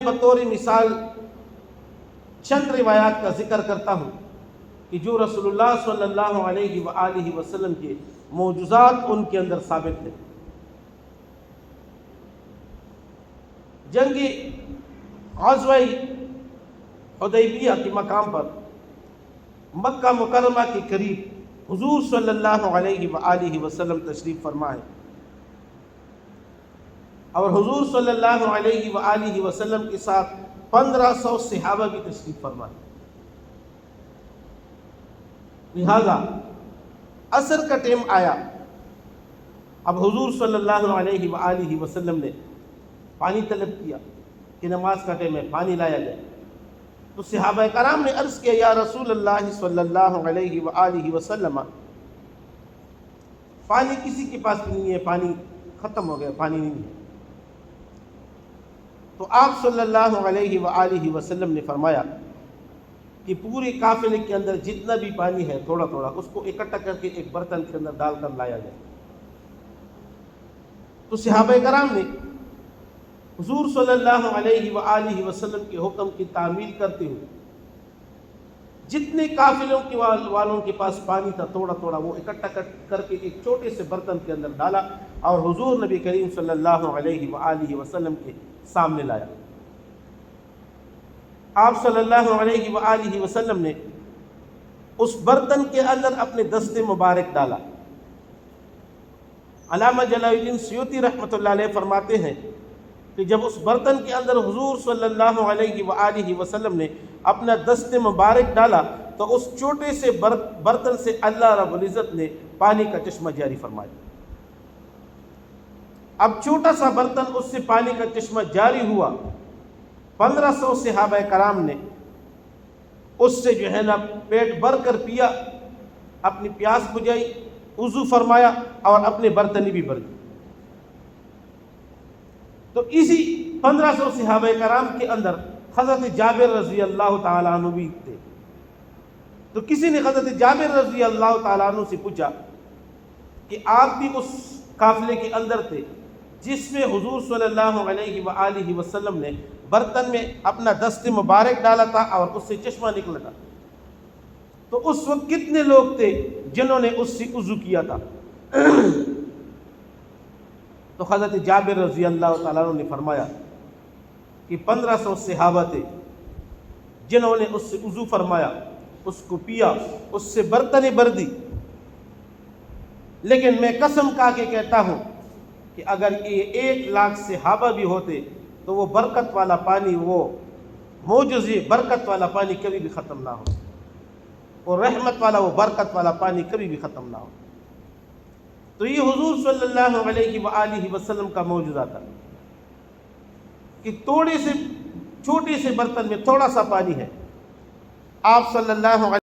بطور مثال چند روایات کا ذکر کرتا ہوں کہ جو رسول اللہ صلی اللہ علیہ وآلہ وسلم کے معجزات ان کے اندر ثابت ہیں۔ جنگ غزوہ حدیبیہ کے مقام پر مکہ مکرمہ کے قریب حضور صلی اللہ علیہ وآلہ وسلم تشریف فرما ہے، اور حضور صلی اللہ علیہ وآلہ وسلم کے ساتھ 1500 صحابہ بھی تشریف فرما ہے۔ لہذا عصر کا ٹائم آیا، اب حضور صلی اللہ علیہ وآلہ وسلم نے پانی طلب کیا کہ نماز کا ٹائم ہے، پانی لایا جائے۔ تو صحابہ کرام نے عرض کیا، یا رسول اللہ صلی اللہ علیہ وآلہ وسلم، پانی کسی کے پاس نہیں ہے، پانی ختم ہو گیا، پانی نہیں ہے۔ تو آپ صلی اللہ علیہ وآلہ وسلم نے فرمایا کہ پورے قافلے کے اندر جتنا بھی پانی ہے تھوڑا تھوڑا اس کو اکٹھا کر کے ایک برتن کے اندر ڈال کر لایا جائے۔ تو صحابہ کرام نے حضور صلی اللہ علیہ وآلہ وسلم کے حکم کی تعمیل کرتے ہوئے جتنے قافلوں کے والوں کے پاس پانی تھا تھوڑا تھوڑا وہ اکٹھا کر کے ایک چھوٹے سے برتن کے اندر ڈالا اور حضور نبی کریم صلی اللہ علیہ وآلہ وسلم کے سامنے لایا۔ آپ صلی اللہ علیہ وآلہ وسلم نے اس برتن کے اندر اپنے دست مبارک ڈالا۔ علامہ جلال الدین سیوطی رحمۃ اللہ علیہ فرماتے ہیں کہ جب اس برتن کے اندر حضور صلی اللہ علیہ وآلہ وسلم نے اپنا دست مبارک ڈالا تو اس چھوٹے سے برتن سے اللہ رب العزت نے پانی کا چشمہ جاری فرمایا۔ اب چھوٹا سا برتن اس سے پانی کا چشمہ جاری ہوا، 1500 صحابہ کرام نے اس سے جو ہے نا پیٹ بھر کر پیا، اپنی پیاس بجھائی، وضو فرمایا اور اپنے برتنی بھی بھر دی۔ تو اسی 1500 صحابہ کرام کے اندر حضرت جابر رضی اللہ تعالیٰ عنہ بھی تھے۔ تو کسی نے حضرت جابر رضی اللہ تعالیٰ عنہ سے پوچھا کہ آپ بھی اس قافلے کے اندر تھے جس میں حضور صلی اللہ علیہ وآلہ وسلم نے برتن میں اپنا دست مبارک ڈالا تھا اور اس سے چشمہ نکلا تھا، تو اس وقت کتنے لوگ تھے جنہوں نے اس سے وضو کیا تھا؟ تو حضرت جابر رضی اللہ تعالیٰ عنہ نے فرمایا کہ 1500 صحابہ تھے جنہوں نے اس سے وضو فرمایا، اس کو پیا، اس سے برتنیں بھر دی۔ لیکن میں قسم کھا کے کہتا ہوں کہ اگر یہ 1,00,000 صحابہ بھی ہوتے تو وہ برکت والا پانی، وہ معجزے برکت والا پانی کبھی بھی ختم نہ ہو، اور رحمت والا وہ برکت والا پانی کبھی بھی ختم نہ ہو۔ تو یہ حضور صلی اللہ علیہ وآلہ وسلم کا معجزہ تھا کہ چھوٹے سے برتن میں تھوڑا سا پانی ہے، آپ صلی اللہ